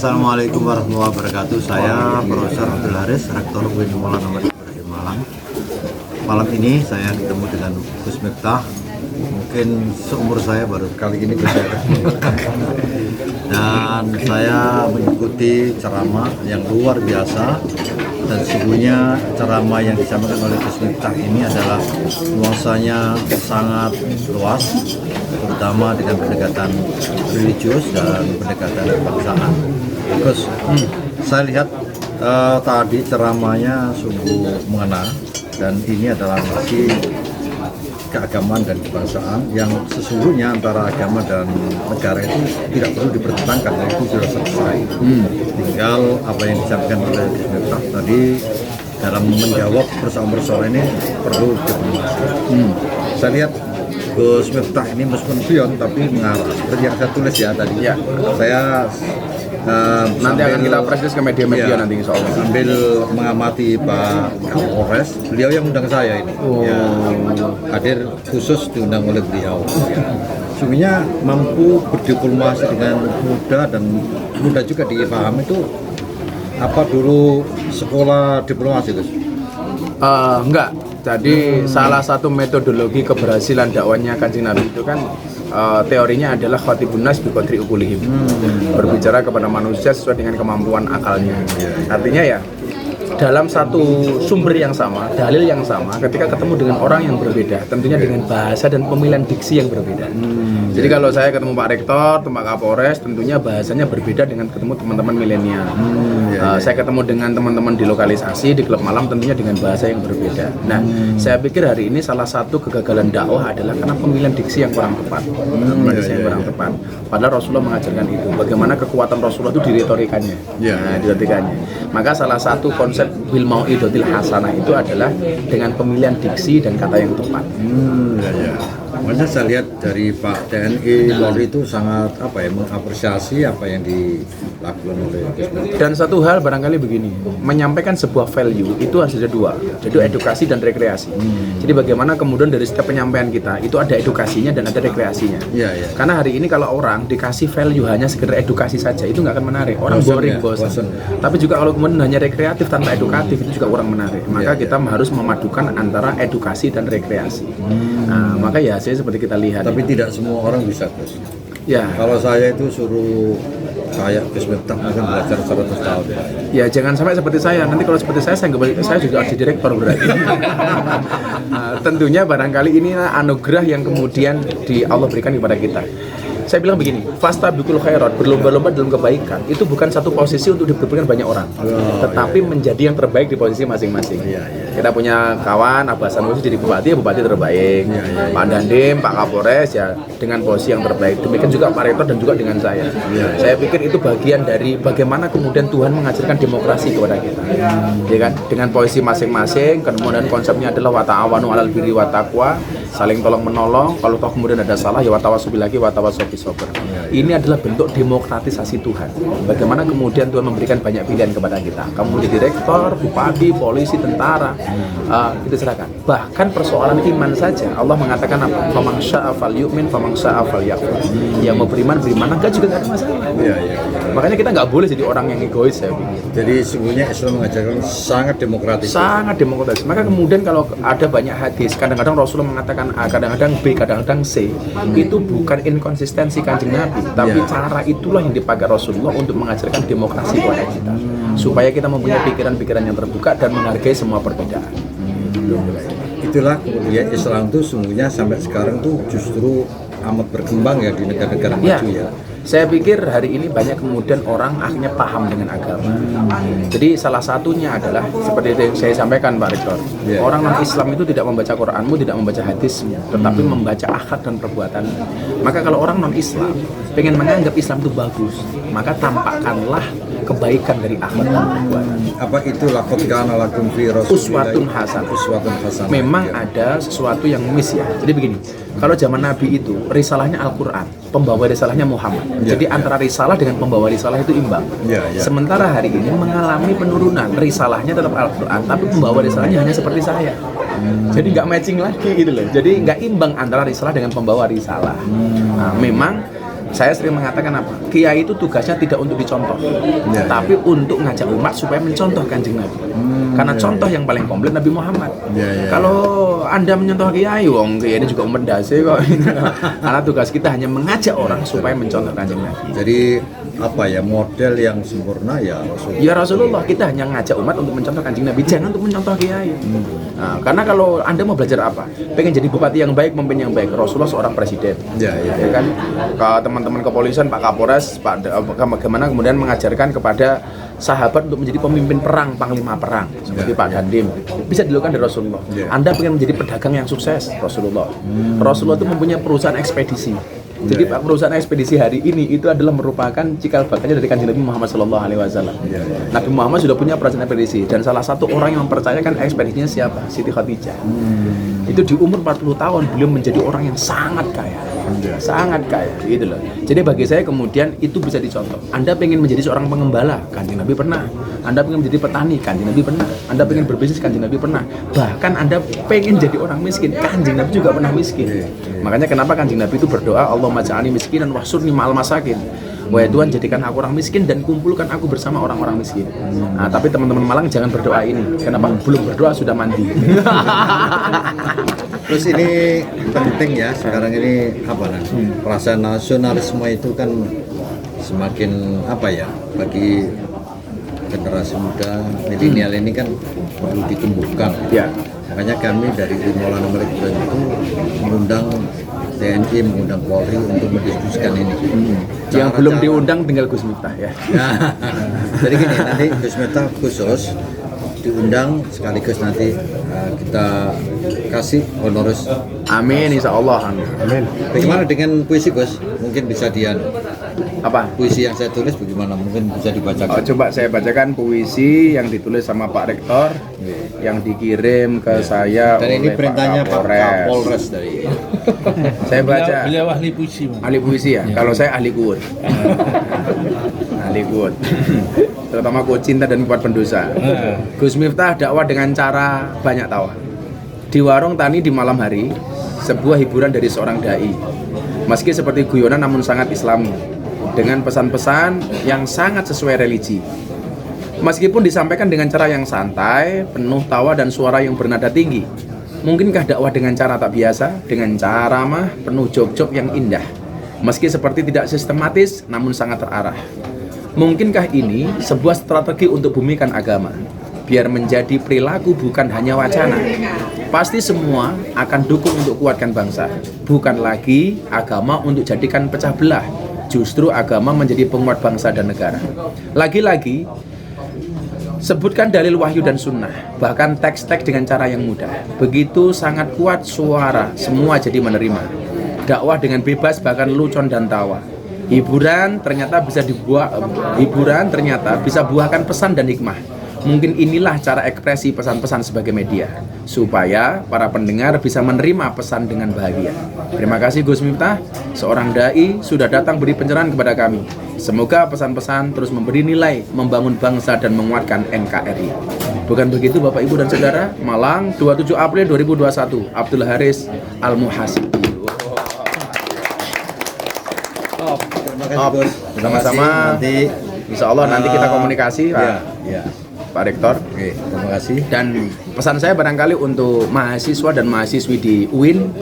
Assalamualaikum warahmatullahi wabarakatuh. Saya Profesor Abdul Haris, Rektor UIN Maulana Malik di Malang. Malam ini saya ketemu dengan Gus Miftah. Mungkin seumur saya baru kali ini bisa ketemu. Dan saya mengikuti ceramah yang luar biasa. Dan sesungguhnya ceramah yang disampaikan oleh Gus Miftah ini adalah nuansanya sangat luas, terutama dengan pendekatan religius dan pendekatan kebangsaan. Gus, saya lihat tadi ceramahnya sungguh mengena, dan ini adalah masih keagamaan dan kebangsaan yang sesungguhnya antara agama dan negara itu tidak perlu dipertentangkan, itu sudah selesai. Tinggal apa yang disampaikan oleh Gus Miftah tadi dalam menjawab persoalan-persoalan ini perlu diplomasi. Saya lihat Gus Miftah ini meskipun pion tapi mengarah seperti yang saya tulis ya tadi. Ya. Saya nanti akan kita proses ke media-media nanti insya Allah. Sambil mengamati Pak Kapolres, beliau yang undang saya ini. Ya, hadir khusus diundang oleh beliau. Sungguhnya mampu berdiplomasi dengan mudah dan mudah juga dipahami. Itu apa dulu sekolah diplomasi, Gus? Enggak. Jadi salah satu metodologi keberhasilan dakwahnya Kanjeng Nabi itu kan teorinya adalah khatibun nas bi qadri uqulihim. Berbicara kepada manusia sesuai dengan kemampuan akalnya. Artinya ya dalam satu sumber yang sama, dalil yang sama, ketika ketemu dengan orang yang berbeda, tentunya dengan bahasa dan pemilihan diksi yang berbeda. Jadi kalau saya ketemu Pak Rektor, Pak Kapolres, tentunya bahasanya berbeda dengan ketemu teman-teman milenial. Saya ketemu dengan teman-teman di lokalisasi, di klub malam, tentunya dengan bahasa yang berbeda. Nah, saya pikir hari ini salah satu kegagalan dakwah adalah karena pemilihan diksi yang kurang tepat. Padahal Rasulullah mengajarkan itu. Bagaimana kekuatan Rasulullah itu di retorikannya. Di retorikannya. Maka salah satu konsep bil mau'idotil hasanah itu adalah dengan pemilihan diksi dan kata yang tepat. Makanya saya lihat dari Pak TNI Polri itu sangat mengapresiasi apa yang dilakukan oleh Gus Miftah. Dan satu hal barangkali begini, menyampaikan sebuah value itu harus ada dua, jadi edukasi dan rekreasi. Jadi bagaimana kemudian dari setiap penyampaian kita itu ada edukasinya dan ada rekreasinya. Karena hari ini kalau orang dikasih value hanya sekedar edukasi saja itu nggak akan menarik. Orang bosan. Tapi juga kalau kemudian hanya rekreatif tanpa edukatif itu juga kurang menarik. Maka kita harus memadukan antara edukasi dan rekreasi. Nah, maka ya hasilnya seperti kita lihat. Tapi tidak semua orang bisa, Gus. Ya. Kalau saya itu suruh kayak Gus Miftah mungkin belajar 100 tahun. Ya jangan sampai seperti saya. Nanti kalau seperti saya juga harus direktur berarti. Tentunya barangkali ini anugerah yang kemudian Allah berikan kepada kita. Saya bilang begini, fastabiqul khairat, berlomba-lomba dalam kebaikan itu bukan satu posisi untuk diberikan banyak orang, tetapi menjadi yang terbaik di posisi masing-masing. Kita punya kawan Abbas Sanusi jadi bupati terbaik, Pak Dandim, Pak Kapolres ya dengan posisi yang terbaik. Demikian juga Pak Rektor dan juga dengan saya. Saya pikir itu bagian dari bagaimana kemudian Tuhan mengajarkan demokrasi kepada kita, ya kan? Dengan posisi masing-masing, kemudian konsepnya adalah wa ta'awanu 'alal birri wat taqwa, saling tolong menolong. Kalau toh kemudian ada salah ya wa tawassaw billahi wa tawassaw sober. Ini adalah bentuk demokratisasi Tuhan. Bagaimana kemudian Tuhan memberikan banyak pilihan kepada kita. Kamu jadi direktor, bupati, polisi, tentara, itu silakan. Bahkan persoalan iman saja, Allah mengatakan apa? Faman syaa'a falyu'min, faman syaa'a falyakfur. Yang mau beriman, enggak juga nggak ada masalah. Makanya kita nggak boleh jadi orang yang egois, saya pikir. Jadi sesungguhnya Islam mengajarkan sangat demokratis. Sangat demokratis. Maka kemudian kalau ada banyak hadis, kadang-kadang Rasulullah mengatakan A, kadang-kadang B, kadang-kadang C, itu bukan inkonsistensi Kanjeng Nabi, tapi cara itulah yang dipakai Rasulullah untuk mengajarkan demokrasi kepada kita, supaya kita mempunyai pikiran-pikiran yang terbuka dan menghargai semua perbedaan. Itulah kemudian Islam itu sungguhnya sampai sekarang tuh justru amat berkembang ya di negara-negara maju ya. Saya pikir hari ini banyak kemudian orang akhirnya paham dengan agama. Jadi salah satunya adalah seperti yang saya sampaikan Pak Rektor. Orang non-Islam itu tidak membaca Quranmu, tidak membaca hadismu, tetapi membaca akhlak dan perbuatan. Maka kalau orang non-Islam pengen menganggap Islam itu bagus, maka tampakkanlah kebaikan dari akhlak dan perbuatan. Apa itu laqad kana lakum fi uswatun hasanah. Memang ada sesuatu yang miss ya. Jadi begini, kalau zaman Nabi itu risalahnya Al-Qur'an, pembawa risalahnya Muhammad. Jadi antara risalah dengan pembawa risalah itu imbang. Sementara hari ini mengalami penurunan, risalahnya tetap Al-Qur'an, tapi pembawa risalahnya hanya seperti saya. Jadi nggak matching lagi gitu loh. Jadi nggak imbang antara risalah dengan pembawa risalah. Nah, memang Saya sering mengatakan apa? Kiai itu tugasnya tidak untuk dicontoh, tapi untuk ngajak umat supaya mencontoh Kanjeng Nabi. Karena contoh yang paling komplit Nabi Muhammad. Kalau Anda mencontoh kiai, wong kiai ini juga umat dasi kok. Karena tugas kita hanya mengajak orang supaya mencontoh Kanjeng Nabi. Jadi apa ya, model yang sempurna ya Rasulullah. Ya Rasulullah, kita hanya ngajak umat untuk mencontoh Kanjeng Nabi, jangan untuk mencontoh kiai. Nah, karena kalau Anda mau belajar apa? Pengen jadi bupati yang baik, pemimpin yang baik. Rasulullah seorang presiden. Ya kan? Ke teman-teman kepolisian, Pak Kapolres, bagaimana kemudian mengajarkan kepada sahabat untuk menjadi pemimpin perang, panglima perang seperti Pak Dandim. Bisa dilakukan dari Rasulullah. Anda pengen menjadi pedagang yang sukses, Rasulullah. Rasulullah itu mempunyai perusahaan ekspedisi. Jadi Pak, perusahaan ekspedisi hari ini itu adalah merupakan cikal bakalnya dari Kanjeng Nabi Muhammad SAW. Nabi Muhammad sudah punya perusahaan ekspedisi, dan salah satu orang yang mempercayakan ekspedisinya siapa? Siti Khadijah. Itu di umur 40 tahun beliau menjadi orang yang sangat kaya. Sangat kaya, gitu loh. Jadi bagi saya kemudian itu bisa dicontoh. Anda pengen menjadi seorang pengembala, Kanjeng Nabi pernah. Anda pengen menjadi petani, Kanjeng Nabi pernah. Anda pengen berbisnis, Kanjeng Nabi pernah. Bahkan Anda pengen jadi orang miskin, Kanjeng Nabi juga pernah miskin. Makanya kenapa Kanjeng Nabi itu berdoa, Allahumma ja'alni miskinan wahsurni ma'al masakin. Wahai Tuhan, jadikan aku orang miskin dan kumpulkan aku bersama orang-orang miskin. Nah, tapi teman-teman Malang jangan berdoa ini. Kenapa? Belum berdoa sudah mandi. Terus ini penting ya, sekarang ini apa perasaan nasionalisme itu kan semakin apa ya, bagi generasi muda milenial ini kan perlu ditumbuhkan. Ya. Makanya kami dari Maulana Malik Ibrahim itu mengundang TNI, mengundang Polri untuk mendiskusikan ini. Yang belum diundang tinggal Gus Miftah ya. Jadi gini, nanti Gus Miftah khusus diundang, sekaligus nanti kita kasih honoris. Amin, insya Allah. Amin. Bagaimana dengan puisi Gus? Mungkin bisa apa? Puisi yang saya tulis bagaimana? Mungkin bisa dibacakan. Coba saya bacakan puisi yang ditulis sama Pak Rektor, yang dikirim ke saya. Dan ini perintahnya Pak Kapolres dari. Saya baca. Beliau ahli puisi. Ahli puisi ya. Kalau saya ahli kuut. Ahli kuut. Terutama kuat cinta dan kuat pendosa. Gus Miftah dakwah dengan cara banyak tawa. Di warung tani di malam hari, sebuah hiburan dari seorang dai. Meski seperti guyonan namun sangat islami, dengan pesan-pesan yang sangat sesuai religi. Meskipun disampaikan dengan cara yang santai, penuh tawa dan suara yang bernada tinggi. Mungkinkah dakwah dengan cara tak biasa, dengan cara mah penuh jok-jok yang indah? Meski seperti tidak sistematis, namun sangat terarah. Mungkinkah ini sebuah strategi untuk bumikan agama, biar menjadi perilaku bukan hanya wacana? Pasti semua akan dukung untuk kuatkan bangsa, bukan lagi agama untuk jadikan pecah belah. Justru agama menjadi penguat bangsa dan negara. Lagi-lagi, sebutkan dalil wahyu dan sunnah, bahkan teks-teks dengan cara yang mudah. Begitu sangat kuat suara, semua jadi menerima. Dakwah dengan bebas, bahkan lucon dan tawa. Hiburan ternyata bisa buahkan pesan dan hikmah. Mungkin inilah cara ekspresi pesan-pesan sebagai media, supaya para pendengar bisa menerima pesan dengan bahagia. Terima kasih Gus Miftah, seorang dai sudah datang beri pencerahan kepada kami. Semoga pesan-pesan terus memberi nilai, membangun bangsa dan menguatkan NKRI. Bukan begitu Bapak Ibu dan Saudara? Malang, 27 April 2021, Abdul Haris Al-Muhasibi. Terima kasih Gus. Sama-sama. Nanti Insya Allah nanti kita komunikasi Pak Rektor. Oke, terima kasih. Dan pesan saya barangkali untuk mahasiswa dan mahasiswi di UIN,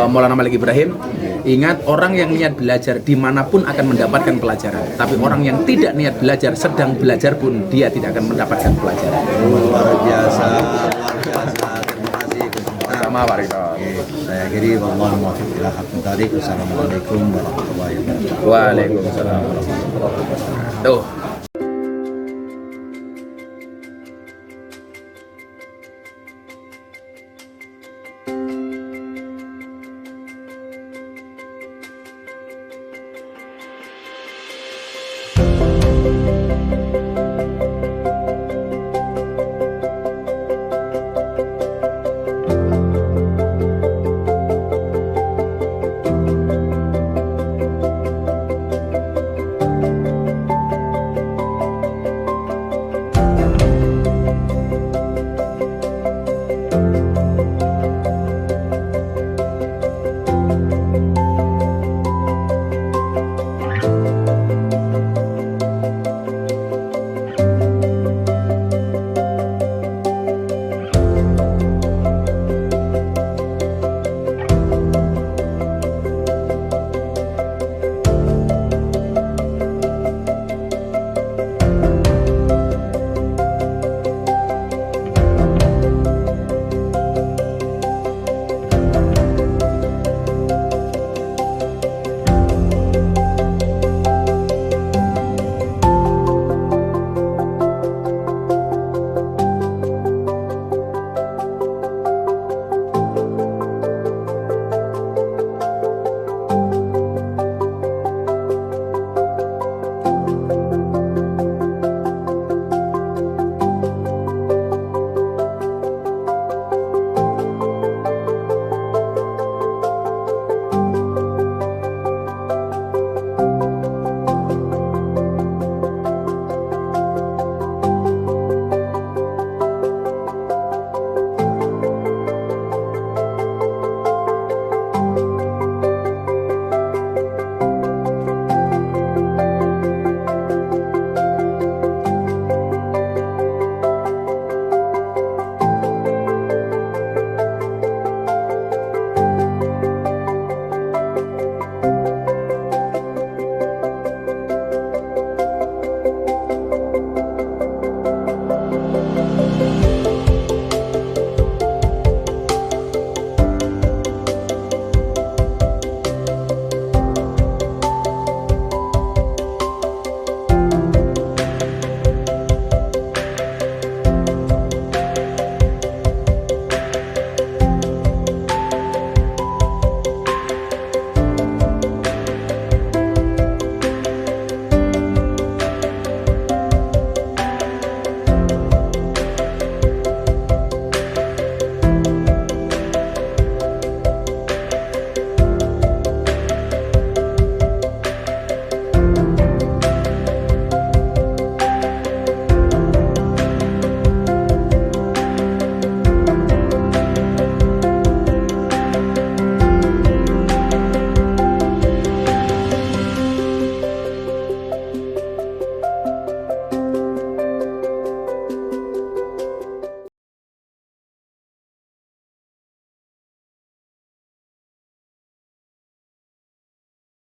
Maulana Malik Ibrahim, ingat orang yang niat belajar dimanapun akan mendapatkan pelajaran. Tapi orang yang tidak niat belajar, sedang belajar pun dia tidak akan mendapatkan pelajaran. Luar biasa, luar biasa. Terima kasih Gus Miftah. Sama Pak Rektor. Oke, saya akhiri wallahu muwaffiq ila haqqi thariq. Wassalamualaikum warahmatullahi wabarakatuh. Waalaikumsalam warahmatullahi wabarakatuh. Tuh.